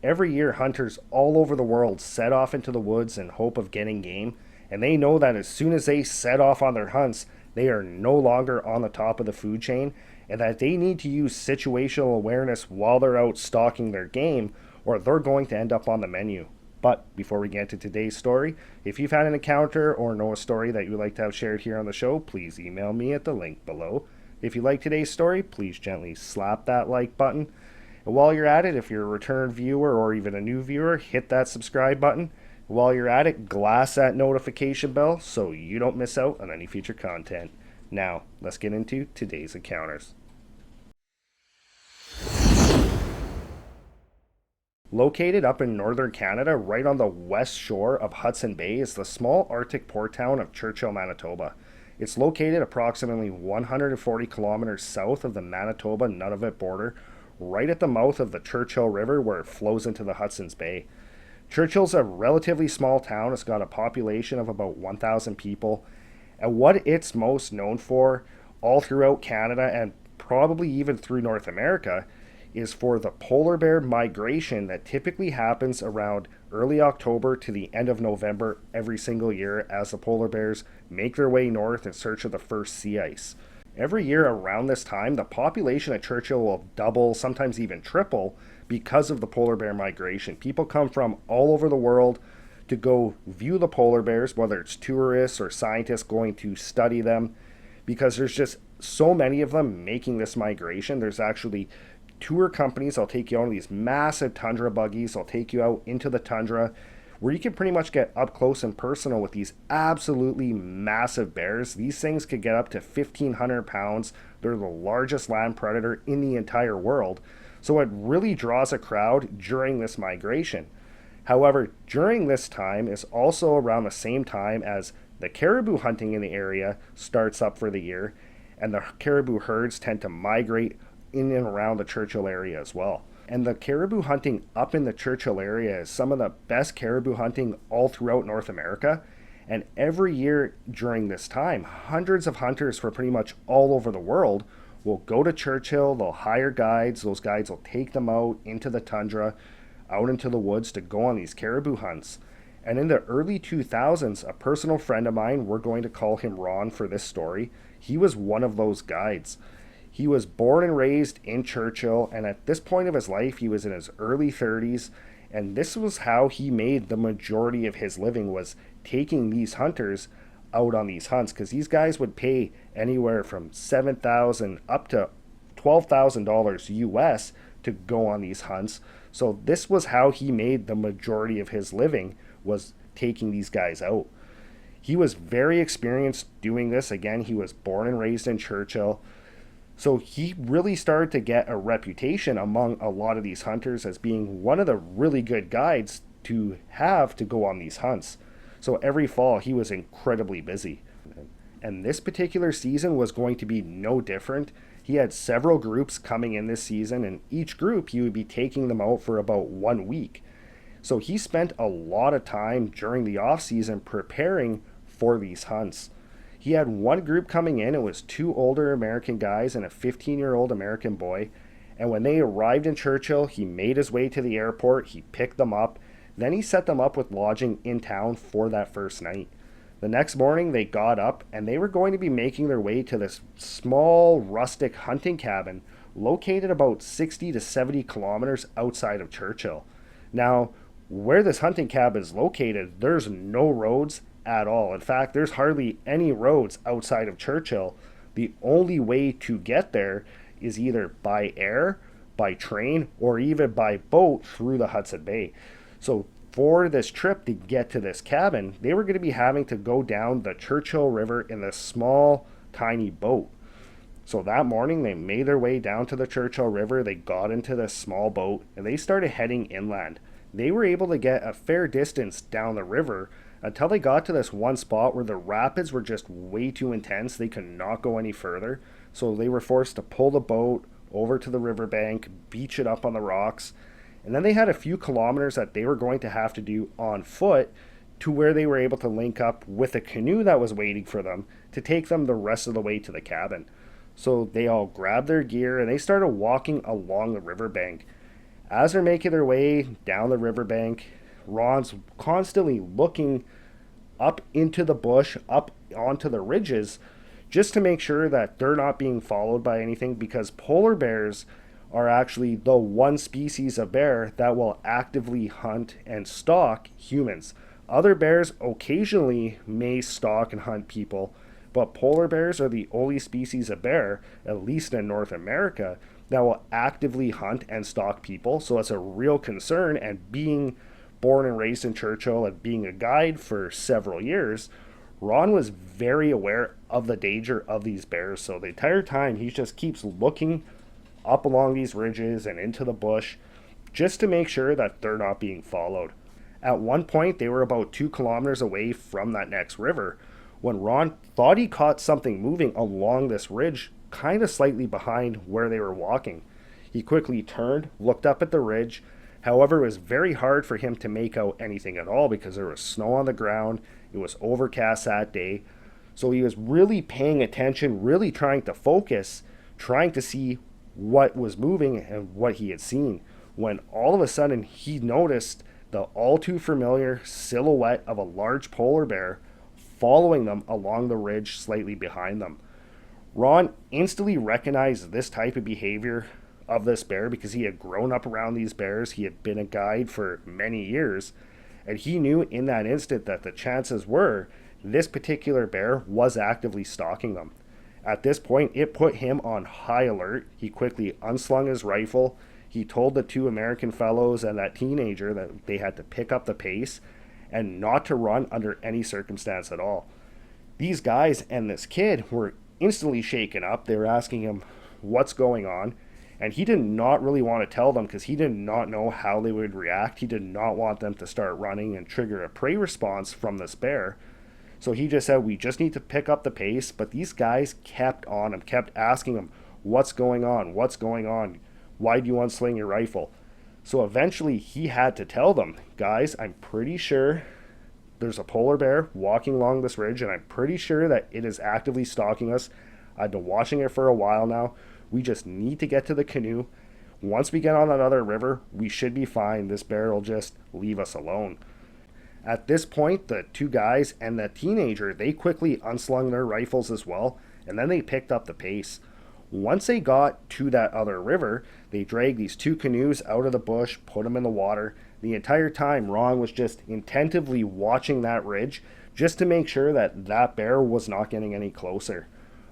Every year, hunters all over the world set off into the woods in hope of getting game, and they know that as soon as they set off on their hunts, they are no longer on the top of the food chain, and that they need to use situational awareness while they're out stalking their game, or they're going to end up on the menu. But before we get to today's story, if you've had an encounter or know a story that you would like to have shared here on the show, please email me at the link below. If you like today's story, please gently slap that like button. And while you're at it, if you're a return viewer or even a new viewer, hit that subscribe button. While you're at it, glass that notification bell so you don't miss out on any future content. Now, let's get into today's encounters. Located up in northern Canada, right on the west shore of Hudson Bay, is the small Arctic port town of Churchill, Manitoba. It's located approximately 140 kilometers south of the Manitoba-Nunavut border, right at the mouth of the Churchill River where it flows into the Hudson's Bay. Churchill's a relatively small town. It's got a population of about 1,000 people. And what it's most known for, all throughout Canada and probably even through North America, is for the polar bear migration that typically happens around early October to the end of November every single year as the polar bears make their way north in search of the first sea ice. Every year around this time, the population of Churchill will double, sometimes even triple, because of the polar bear migration. People come from all over the world to go view the polar bears, whether it's tourists or scientists going to study them, because there's just so many of them making this migration. There's actually tour companies that'll take you on these massive tundra buggies. They'll take you out into the tundra where you can pretty much get up close and personal with these absolutely massive bears. These things could get up to 1,500 pounds. They're the largest land predator in the entire world. So it really draws a crowd during this migration. However, during this time is also around the same time as the caribou hunting in the area starts up for the year, and the caribou herds tend to migrate in and around the Churchill area as well. And the caribou hunting up in the Churchill area is some of the best caribou hunting all throughout North America. And every year during this time, hundreds of hunters from pretty much all over the world will go to Churchill. They'll hire guides. Those guides will take them out into the tundra, out into the woods to go on these caribou hunts. And in the early 2000s, a personal friend of mine, we're going to call him Ron for this story, he was one of those guides. He was born and raised in Churchill, and at this point of his life, he was in his early 30s, and this was how he made the majority of his living, was taking these hunters out on these hunts, because these guys would pay anywhere from $7,000 up to $12,000 US to go on these hunts. So this was how he made the majority of his living, was taking these guys out. He was very experienced doing this. Again, he was born and raised in Churchill. So he really started to get a reputation among a lot of these hunters as being one of the really good guides to have to go on these hunts. So every fall he was incredibly busy. And this particular season was going to be no different. He had several groups coming in this season, and each group he would be taking them out for about 1 week. So he spent a lot of time during the off season preparing for these hunts. He had one group coming in. It was 2 older American guys and a 15-year-old American boy. And when they arrived in Churchill, he made his way to the airport. He picked them up. Then he set them up with lodging in town for that first night. The next morning, they got up and they were going to be making their way to this small, rustic hunting cabin located about 60 to 70 kilometers outside of Churchill. Now, where this hunting cabin is located, there's no roads at all. In fact, there's hardly any roads outside of Churchill. The only way to get there is either by air, by train, or even by boat through the Hudson Bay. So for this trip to get to this cabin, they were going to be having to go down the Churchill River in this small, tiny boat. So that morning, they made their way down to the Churchill River. They got into this small boat and they started heading inland. They were able to get a fair distance down the river until they got to this one spot where the rapids were just way too intense. They could not go any further. So they were forced to pull the boat over to the riverbank, beach it up on the rocks. And then they had a few kilometers that they were going to have to do on foot to where they were able to link up with a canoe that was waiting for them to take them the rest of the way to the cabin. So they all grabbed their gear and they started walking along the riverbank. As they're making their way down the riverbank, Ron's constantly looking up into the bush, up onto the ridges, just to make sure that they're not being followed by anything, because polar bears are actually the one species of bear that will actively hunt and stalk humans. Other bears occasionally may stalk and hunt people, but polar bears are the only species of bear, at least in North America, that will actively hunt and stalk people. So it's a real concern. And being born and raised in Churchill and being a guide for several years, Ron was very aware of the danger of these bears. So the entire time he just keeps looking up along these ridges and into the bush just to make sure that they're not being followed. At one point, they were about 2 kilometers away from that next river when Ron thought he caught something moving along this ridge, kind of slightly behind where they were walking. He quickly turned, looked up at the ridge. However, it was very hard for him to make out anything at all because there was snow on the ground. It was overcast that day. So he was really paying attention, really trying to focus, trying to see what was moving and what he had seen, when all of a sudden he noticed the all too familiar silhouette of a large polar bear following them along the ridge slightly behind them. Ron instantly recognized this type of behavior of this bear because he had grown up around these bears. He had been a guide for many years, and he knew in that instant that the chances were this particular bear was actively stalking them. At this point, it put him on high alert. He quickly unslung his rifle. He told the 2 American fellows and that teenager that they had to pick up the pace and not to run under any circumstance at all. These guys and this kid were instantly shaken up. They were asking him what's going on, and he did not really want to tell them because he did not know how they would react. He did not want them to start running and trigger a prey response from this bear. So he just said, we just need to pick up the pace. But these guys kept on him, kept asking him, what's going on? What's going on? Why do you unsling your rifle? So eventually he had to tell them, guys, I'm pretty sure there's a polar bear walking along this ridge, and I'm pretty sure that it is actively stalking us. I've been watching it for a while now. We just need to get to the canoe. Once we get on another river, we should be fine. This bear will just leave us alone. At this point, the 2 guys and the teenager, they quickly unslung their rifles as well, and then they picked up the pace. Once they got to that other river, they dragged these 2 canoes out of the bush, put them in the water. The entire time, Ron was just attentively watching that ridge just to make sure that that bear was not getting any closer.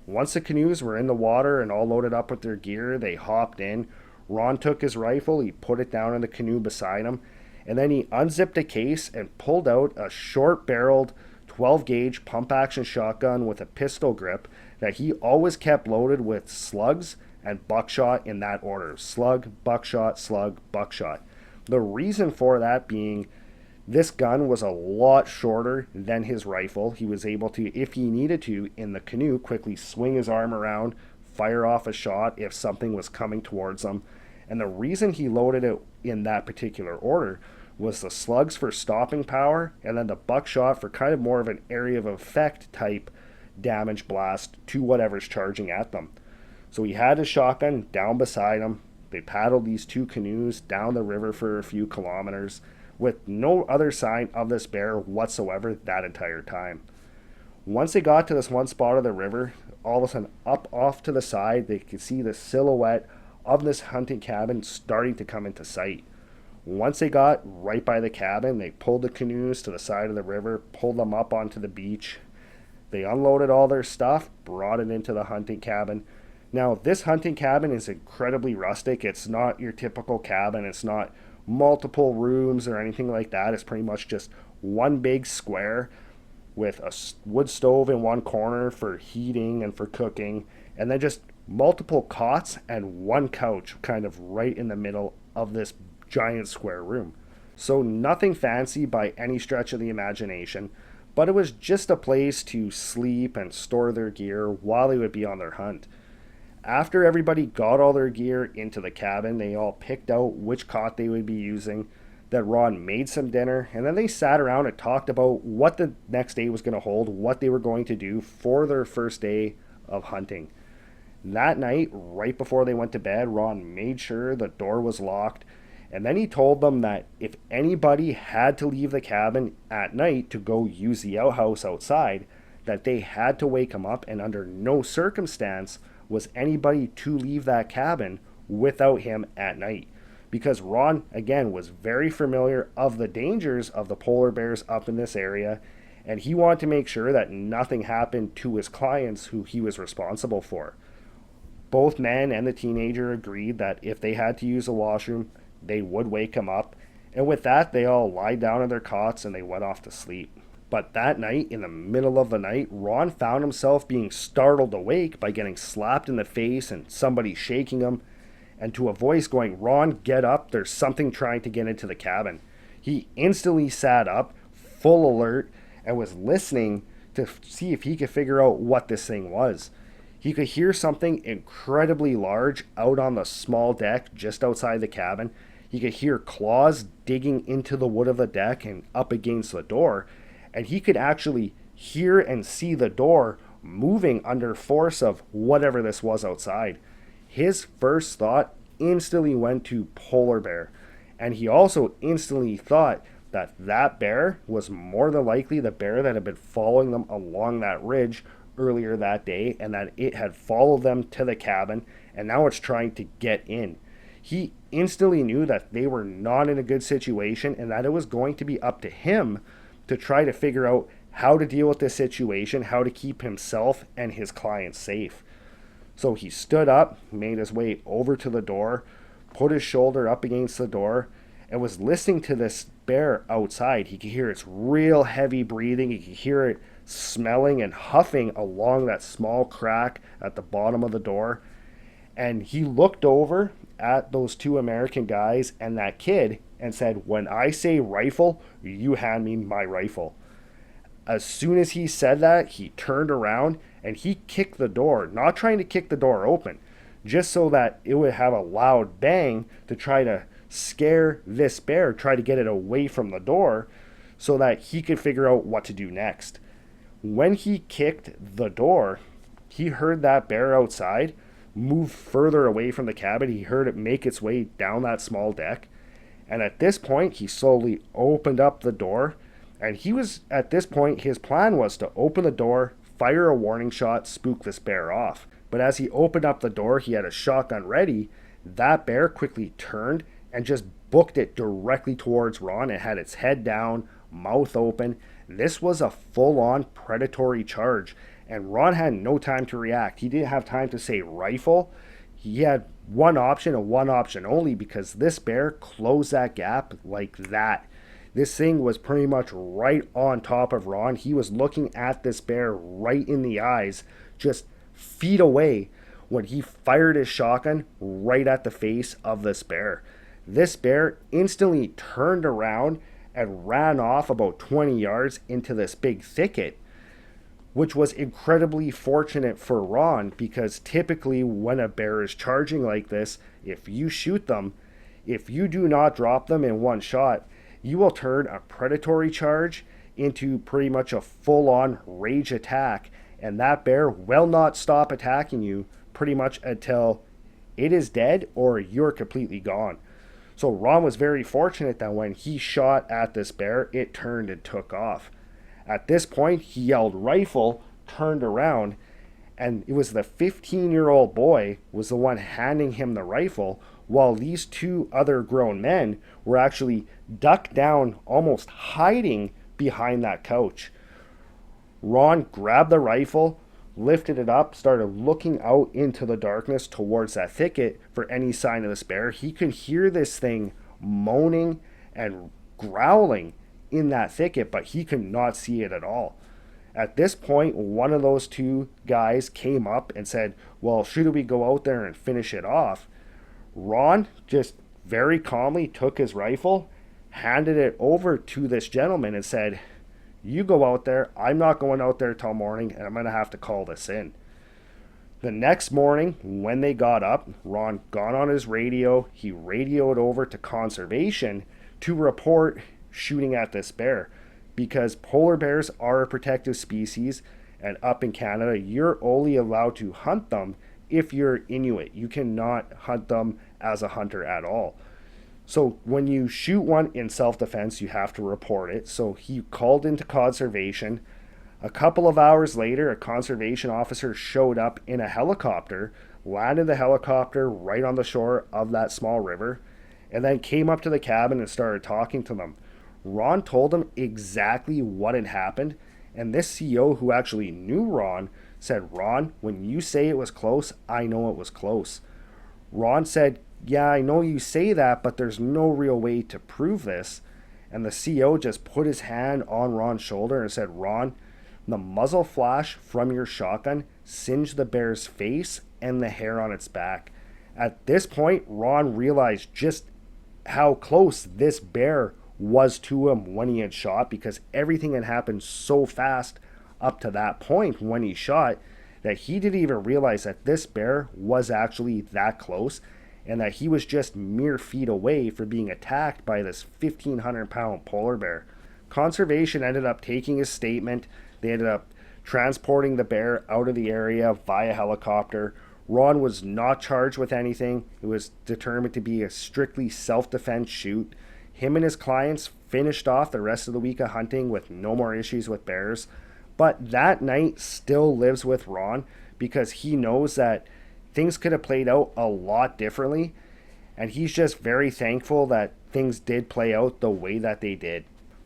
Once the canoes were in the water and all loaded up with their gear, they hopped in. Ron took his rifle, he put it down in the canoe beside him, and then he unzipped a case and pulled out a short-barreled 12-gauge pump-action shotgun with a pistol grip that he always kept loaded with slugs and buckshot in that order. Slug, buckshot, slug, buckshot. The reason for that being this gun was a lot shorter than his rifle. He was able to, if he needed to, in the canoe, quickly swing his arm around, fire off a shot if something was coming towards him. And the reason he loaded it in that particular order was the slugs for stopping power, and then the buckshot for kind of more of an area of effect type damage blast to whatever's charging at them. So he had his shotgun down beside him. They paddled these 2 canoes down the river for a few kilometers with no other sign of this bear whatsoever that entire time. Once they got to this one spot of the river, all of a sudden up off to the side, they could see the silhouette of this hunting cabin starting to come into sight. Once they got right by the cabin, they pulled the canoes to the side of the river, pulled them up onto the beach. They unloaded all their stuff, brought it into the hunting cabin. Now, this hunting cabin is incredibly rustic. It's not your typical cabin. It's not multiple rooms or anything like that. It's pretty much just one big square with a wood stove in one corner for heating and for cooking, and then just multiple cots and one couch kind of right in the middle of this giant square room. So nothing fancy by any stretch of the imagination, but it was just a place to sleep and store their gear while they would be on their hunt. After everybody got all their gear into the cabin, they all picked out which cot they would be using. That Ron made some dinner, and then they sat around and talked about what the next day was going to hold, what they were going to do for their first day of hunting. That night, right before they went to bed, Ron made sure the door was locked, And then he told them that if anybody had to leave the cabin at night to go use the outhouse outside, that they had to wake him up, and under no circumstance was anybody to leave that cabin without him at night. Because Ron, again, was very familiar of the dangers of the polar bears up in this area, and he wanted to make sure that nothing happened to his clients who he was responsible for. Both men and the teenager agreed that if they had to use the washroom, they would wake him up, and with that, they all lied down in their cots and they went off to sleep. But that night, in the middle of the night, Ron found himself being startled awake by getting slapped in the face and somebody shaking him, and to a voice going, "Ron, get up, there's something trying to get into the cabin." He instantly sat up, full alert, and was listening to see if he could figure out what this thing was. He could hear something incredibly large out on the small deck just outside the cabin. He could hear claws digging into the wood of the deck and up against the door, and he could actually hear and see the door moving under force of whatever this was outside. His first thought instantly went to polar bear, and he also instantly thought that that bear was more than likely the bear that had been following them along that ridge earlier that day, and that it had followed them to the cabin, and now it's trying to get in. He instantly knew that they were not in a good situation, and that it was going to be up to him to try to figure out how to deal with this situation, how to keep himself and his clients safe. So he stood up, made his way over to the door, put his shoulder up against the door, and was listening to this bear outside. He could hear its real heavy breathing. He could hear it smelling and huffing along that small crack at the bottom of the door. And he looked over at those two American guys and that kid and said, "When I say rifle, you hand me my rifle." As soon as he said that, he turned around and he kicked the door, not trying to kick the door open, just so that it would have a loud bang to try to scare this bear, try to get it away from the door so that he could figure out what to do next. When he kicked the door, he heard that bear outside move further away from the cabin. He heard it make its way down that small deck. And at this point, he slowly opened up the door. And at this point, his plan was to open the door, fire a warning shot, spook this bear off. But as he opened up the door, he had a shotgun ready. That bear quickly turned and just booked it directly towards Ron. It had its head down, mouth open. This was a full-on predatory charge, and Ron had no time to react. He didn't have time to say rifle. He had one option and one option only, because this bear closed that gap like that. This thing was pretty much right on top of Ron. He was looking at this bear right in the eyes, just feet away, when he fired his shotgun right at the face of this bear. This bear instantly turned around and ran off about 20 yards into this big thicket, which was incredibly fortunate for Ron, because typically when a bear is charging like this, if you shoot them, if you do not drop them in one shot, you will turn a predatory charge into pretty much a full-on rage attack, and that bear will not stop attacking you pretty much until it is dead or you're completely gone. So Ron was very fortunate that when he shot at this bear, it turned and took off. At this point, he yelled rifle, turned around, and it was the 15-year-old boy was the one handing him the rifle, while these two other grown men were actually ducked down, almost hiding behind that couch. Ron grabbed the rifle, lifted it up, started looking out into the darkness towards that thicket for any sign of this bear. He could hear this thing moaning and growling in that thicket, but he could not see it at all. At this point, one of those two guys came up and said, "Well, should we go out there and finish it off?" Ron just very calmly took his rifle, handed it over to this gentleman and said, "You go out there. I'm not going out there till morning, and I'm going to have to call this in." The next morning, when they got up, Ron got on his radio. He radioed over to conservation to report shooting at this bear, because polar bears are a protective species, and up in Canada, you're only allowed to hunt them if you're Inuit. You cannot hunt them as a hunter at all. So when you shoot one in self-defense, you have to report it. So he called into conservation. A couple of hours later, a conservation officer showed up in a helicopter, landed the helicopter right on the shore of that small river, and then came up to the cabin and started talking to them. Ron told him exactly what had happened, and this CO who actually knew Ron said, "Ron, when you say it was close, I know it was close." Ron said, "Yeah, I know you say that, but there's no real way to prove this." And the CO just put his hand on Ron's shoulder and said, "Ron, the muzzle flash from your shotgun singed the bear's face and the hair on its back." At this point, Ron realized just how close this bear was to him when he had shot, because everything had happened so fast up to that point when he shot that he didn't even realize that this bear was actually that close, and that he was just mere feet away from being attacked by this 1,500-pound polar bear. Conservation ended up taking his statement. They ended up transporting the bear out of the area via helicopter. Ron was not charged with anything. It was determined to be a strictly self-defense shoot. Him and his clients finished off the rest of the week of hunting with no more issues with bears. But that night still lives with Ron, because he knows that things could have played out a lot differently. And he's just very thankful that things did play out the way that they did.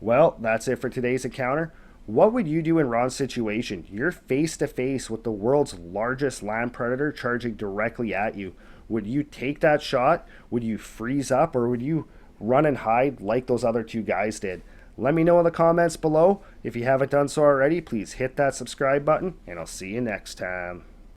Well, that's it for today's encounter. What would you do in Ron's situation? You're face to face with the world's largest land predator charging directly at you. Would you take that shot? Would you freeze up, or would you run and hide like those other two guys did? Let me know in the comments below. If you haven't done so already, please hit that subscribe button, and I'll see you next time.